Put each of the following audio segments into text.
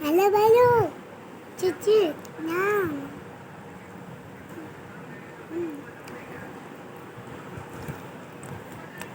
Halo Balu, cucu, nah.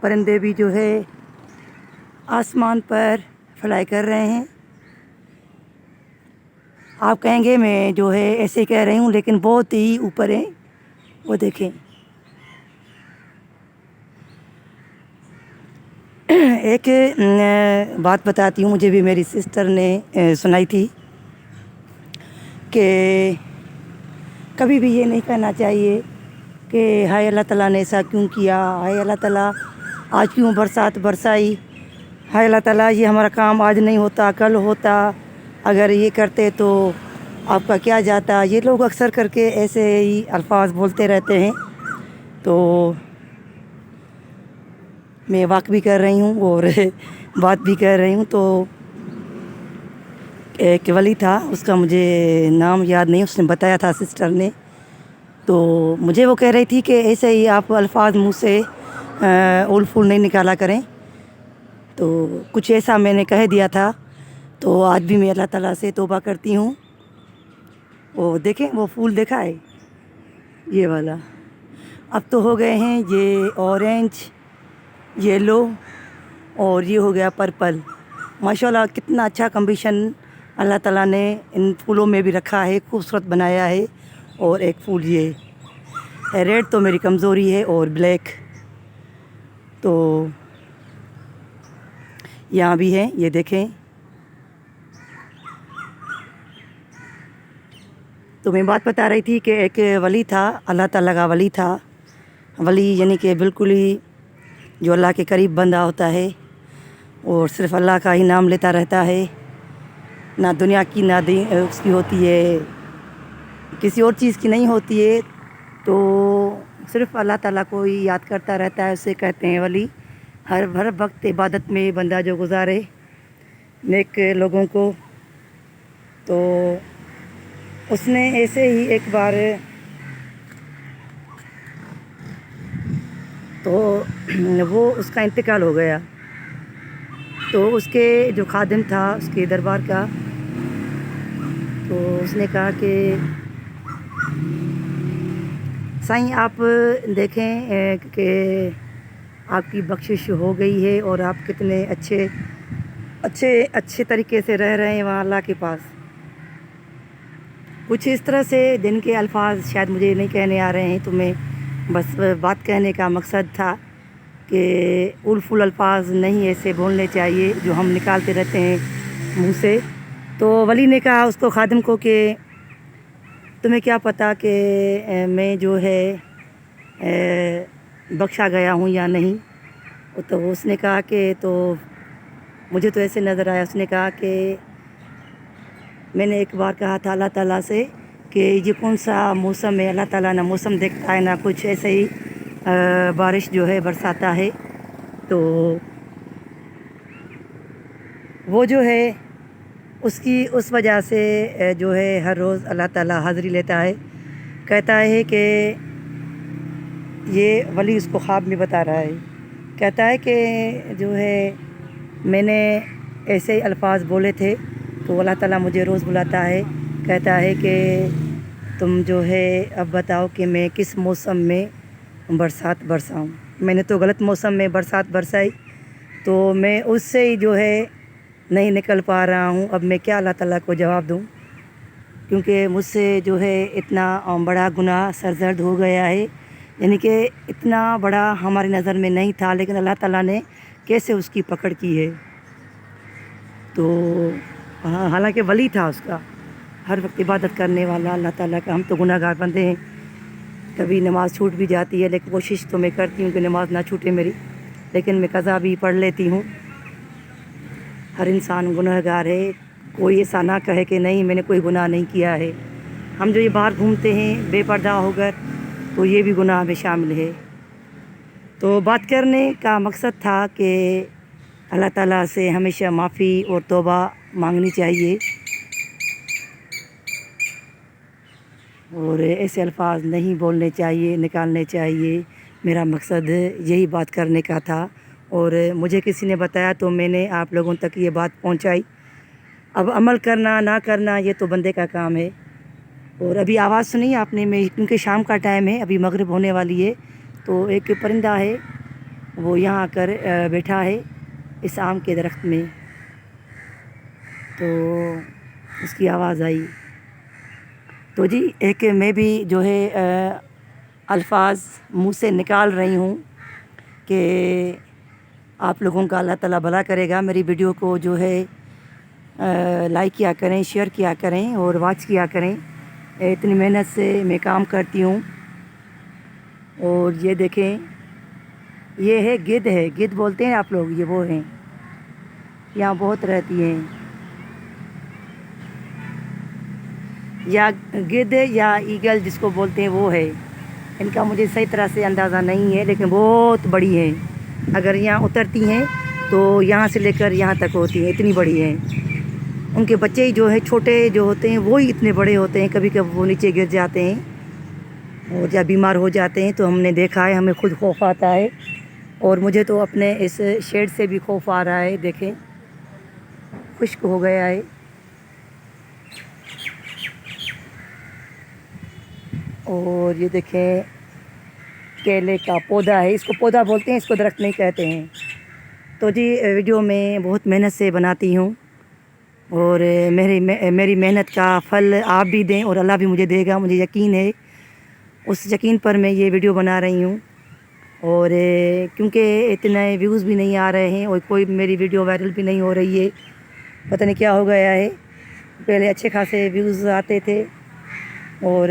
پرندے بھی جو ہے آسمان پر فلائی کر رہے ہیں. آپ کہیں گے میں جو ہے ایسے کہہ رہی ہوں لیکن بہت ہی اوپر ہیں. وہ دیکھیں. ایک بات بتاتی ہوں, مجھے بھی میری سسٹر نے سنائی تھی کہ کبھی بھی یہ نہیں کہنا چاہیے کہ ہائے اللہ تعالیٰ نے ایسا کیوں کیا, ہائے اللہ تعالیٰ آج کیوں برسات برسائی, ہائے اللہ تعالیٰ یہ ہمارا کام آج نہیں ہوتا کل ہوتا, اگر یہ کرتے تو آپ کا کیا جاتا. یہ لوگ اکثر کر کے ایسے ہی الفاظ بولتے رہتے ہیں. تو میں واک بھی کر رہی ہوں اور بات بھی کر رہی ہوں. تو ایک ولی تھا, اس کا مجھے نام یاد نہیں, اس نے بتایا تھا سسٹر نے. تو مجھے وہ کہہ رہی تھی کہ ایسے ہی آپ الفاظ منہ سے اول پھول نہیں نکالا کریں. تو کچھ ایسا میں نے کہہ دیا تھا. تو آج بھی میں اللہ تعالیٰ سے توبہ کرتی ہوں. وہ دیکھیں وہ پھول دیکھا ہے یہ والا, اب تو ہو گئے ہیں یہ اورینج, یلو اور یہ ہو گیا پرپل. ماشاءاللہ کتنا اچھا کمبینیشن اللہ تعالیٰ نے ان پھولوں میں بھی رکھا ہے, خوبصورت بنایا ہے. اور ایک پھول یہ ریڈ تو میری کمزوری ہے اور بلیک تو یہاں بھی ہے, یہ دیکھیں. تو میں بات بتا رہی تھی کہ ایک ولی تھا, اللہ تعالیٰ کا ولی تھا. ولی یعنی کہ بالکل ہی جو اللہ کے قریب بندہ ہوتا ہے اور صرف اللہ کا ہی نام لیتا رہتا ہے, نہ دنیا کی نہ اس کی ہوتی ہے, کسی اور چیز کی نہیں ہوتی ہے. تو صرف اللہ تعالیٰ کو ہی یاد کرتا رہتا ہے, اسے کہتے ہیں ولی. ہر وقت عبادت میں بندہ جو گزارے نیک لوگوں کو. تو اس نے ایسے ہی ایک بار تو وہ اس کا انتقال ہو گیا. تو اس کے جو خادم تھا اس کے دربار کا, تو اس نے کہا کہ سائیں آپ دیکھیں کہ آپ کی بخشش ہو گئی ہے اور آپ کتنے اچھے طریقے سے رہ رہے ہیں وہاں اللہ کے پاس. کچھ اس طرح سے دن کے الفاظ شاید مجھے نہیں کہنے آ رہے ہیں, تو میں بس بات کہنے کا مقصد تھا کہ اول پھول الفاظ نہیں ایسے بولنے چاہیے جو ہم نکالتے رہتے ہیں منہ سے. تو ولی نے کہا اس کو خادم کو کہ تمہیں کیا پتہ کہ میں جو ہے بخشا گیا ہوں یا نہیں. تو اس نے کہا کہ تو مجھے تو ایسے نظر آیا. اس نے کہا کہ میں نے ایک بار کہا تھا اللہ تعالیٰ سے کہ یہ کون سا موسم ہے, اللہ تعالیٰ نہ موسم دیکھتا ہے نہ کچھ, ایسے ہی بارش جو ہے برساتا ہے. تو وہ جو ہے اس وجہ سے جو ہے ہر روز اللہ تعالیٰ حاضری لیتا ہے. کہتا ہے کہ یہ ولی اس کو خواب میں بتا رہا ہے, کہتا ہے کہ جو ہے میں نے ایسے ہی الفاظ بولے تھے تو اللہ تعالیٰ مجھے روز بلاتا ہے. کہتا ہے کہ تم جو ہے اب بتاؤ کہ میں کس موسم میں برسات برساؤں. میں نے تو غلط موسم میں برسات برسائی, تو میں اس سے ہی جو ہے نہیں نکل پا رہا ہوں. اب میں کیا اللہ تعالیٰ کو جواب دوں, کیونکہ مجھ سے جو ہے اتنا بڑا گناہ سرزد ہو گیا ہے. یعنی کہ اتنا بڑا ہماری نظر میں نہیں تھا, لیکن اللہ تعالیٰ نے کیسے اس کی پکڑ کی ہے. تو حالانکہ ولی تھا اس کا, ہر وقت عبادت کرنے والا اللہ تعالیٰ کا. ہم تو گناہ گار بندے ہیں, کبھی نماز چھوٹ بھی جاتی ہے, لیکن کوشش تو میں کرتی ہوں کہ نماز نہ چھوٹے میری, لیکن میں قضا بھی پڑھ لیتی ہوں. ہر انسان گناہ گار ہے, کوئی ایسا نہ کہے کہ نہیں میں نے کوئی گناہ نہیں کیا ہے. ہم جو یہ باہر گھومتے ہیں بے پردہ ہو کر, تو یہ بھی گناہ میں شامل ہے. تو بات کرنے کا مقصد تھا کہ اللہ تعالیٰ سے ہمیشہ معافی اور توبہ مانگنی چاہیے, اور ایسے الفاظ نہیں بولنے چاہیے, نکالنے چاہیے. میرا مقصد یہی بات کرنے کا تھا, اور مجھے کسی نے بتایا تو میں نے آپ لوگوں تک یہ بات پہنچائی. اب عمل کرنا نہ کرنا یہ تو بندے کا کام ہے. اور ابھی آواز سنی آپ نے, میں کیونکہ شام کا ٹائم ہے, ابھی مغرب ہونے والی ہے. تو ایک پرندہ ہے وہ یہاں آ کر بیٹھا ہے اس آم کے درخت میں، تو اس کی آواز آئی۔ تو جی ایک میں بھی جو ہے الفاظ منہ سے نکال رہی ہوں کہ آپ لوگوں کا اللہ تعالیٰ بھلا کرے گا، میری ویڈیو کو جو ہے لائک کیا کریں، شیئر کیا کریں اور واچ کیا کریں۔ اتنی محنت سے میں کام کرتی ہوں۔ اور یہ دیکھیں، یہ ہے گدھ بولتے ہیں آپ لوگ، یہ وہ ہیں، یہاں بہت رہتی ہیں، یا گدھ یا ایگل جس کو بولتے ہیں وہ ہے۔ ان کا مجھے صحیح طرح سے اندازہ نہیں ہے، لیکن بہت بڑی ہیں۔ اگر یہاں اترتی ہیں تو یہاں سے لے کر یہاں تک ہوتی ہیں، اتنی بڑی ہیں۔ ان کے بچے جو ہے چھوٹے جو ہوتے ہیں وہی اتنے بڑے ہوتے ہیں، کبھی کبھی وہ نیچے گر جاتے ہیں اور جب بیمار ہو جاتے ہیں تو ہم نے دیکھا ہے، ہمیں خود خوف آتا ہے، اور مجھے تو اپنے اس شیڈ سے بھی خوف آ رہا ہے۔ دیکھیں خشک ہو گیا ہے، اور یہ دیکھیں کیلے کا پودا ہے، اس کو پودا بولتے ہیں، اس کو درخت نہیں کہتے ہیں۔ تو جی ویڈیو میں بہت محنت سے بناتی ہوں، اور میری محنت کا پھل آپ بھی دیں اور اللہ بھی مجھے دے گا، مجھے یقین ہے۔ اس یقین پر میں یہ ویڈیو بنا رہی ہوں، اور کیونکہ اتنے ویوز بھی نہیں آ رہے ہیں اور کوئی میری ویڈیو وائرل بھی نہیں ہو رہی ہے، پتہ نہیں کیا ہو گیا ہے۔ پہلے اچھے خاصے ویوز آتے تھے، اور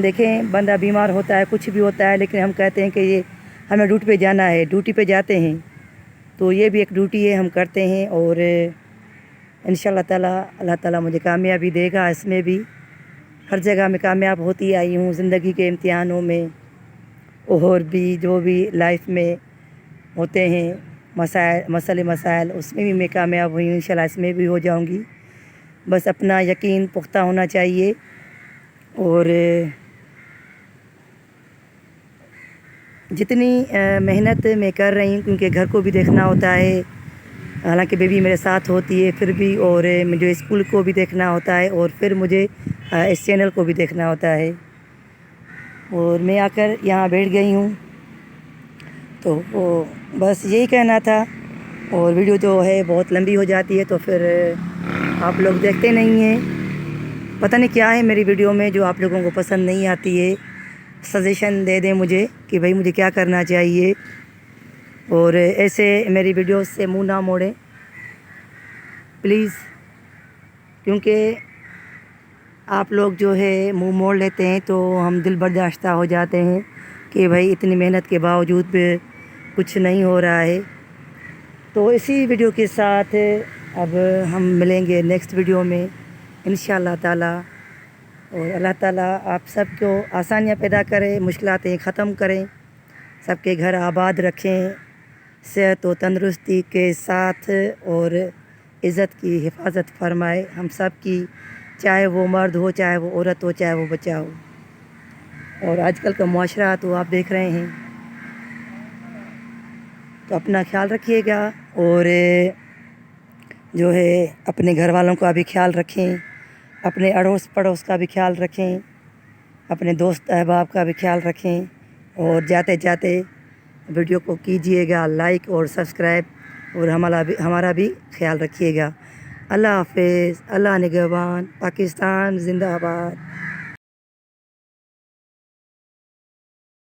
دیکھیں بندہ بیمار ہوتا ہے، کچھ بھی ہوتا ہے، لیکن ہم کہتے ہیں کہ یہ ہمیں ڈیوٹی پہ جانا ہے، ڈیوٹی پہ جاتے ہیں، تو یہ بھی ایک ڈیوٹی ہے، ہم کرتے ہیں، اور انشاءاللہ تعالیٰ اللہ تعالیٰ مجھے کامیابی دے گا۔ اس میں بھی ہر جگہ میں کامیاب ہوتی آئی ہوں زندگی کے امتحانوں میں، اور بھی جو بھی لائف میں ہوتے ہیں مسائل، اس میں بھی میں کامیاب ہوئی ہوں، انشاءاللہ اس میں بھی ہو جاؤں گی۔ بس اپنا یقین پختہ ہونا چاہیے، اور جتنی محنت میں کر رہی ہوں، کیونکہ گھر کو بھی دیکھنا ہوتا ہے، حالانکہ بیبی میرے ساتھ ہوتی ہے پھر بھی، اور مجھے اسکول کو بھی دیکھنا ہوتا ہے، اور پھر مجھے اس چینل کو بھی دیکھنا ہوتا ہے، اور میں آ کر یہاں بیٹھ گئی ہوں۔ تو وہ بس یہی کہنا تھا، اور ویڈیو جو ہے بہت لمبی ہو جاتی ہے تو پھر آپ لوگ دیکھتے نہیں ہیں، پتہ نہیں کیا ہے میری ویڈیو میں جو آپ لوگوں کو پسند نہیں آتی ہے۔ سجیشن دے دیں مجھے کہ بھائی مجھے کیا کرنا چاہیے، اور ایسے میری ویڈیوز سے منہ نہ موڑیں پلیز، کیونکہ آپ لوگ جو ہے منہ موڑ لیتے ہیں تو ہم دل برداشتہ ہو جاتے ہیں کہ بھائی اتنی محنت کے باوجود بھی کچھ نہیں ہو رہا ہے۔ تو اسی ویڈیو کے ساتھ اب ہم ملیں گے نیکسٹ ویڈیو میں انشاءاللہ تعالیٰ، اور اللہ تعالیٰ آپ سب کو آسانیاں پیدا کرے، مشکلاتیں ختم کریں، سب کے گھر آباد رکھیں، صحت و تندرستی کے ساتھ، اور عزت کی حفاظت فرمائے ہم سب کی، چاہے وہ مرد ہو، چاہے وہ عورت ہو، چاہے وہ بچہ ہو۔ اور آج کل کا معاشرہ تو آپ دیکھ رہے ہیں، تو اپنا خیال رکھیے گا، اور جو ہے اپنے گھر والوں کا بھی خیال رکھیں، اپنے اڑوس پڑوس کا بھی خیال رکھیں، اپنے دوست احباب کا بھی خیال رکھیں، اور جاتے جاتے ویڈیو کو کیجئے گا لائک اور سبسکرائب، اور ہمارا بھی خیال رکھیے گا۔ اللہ حافظ، اللہ نگہبان، پاکستان زندہ باد۔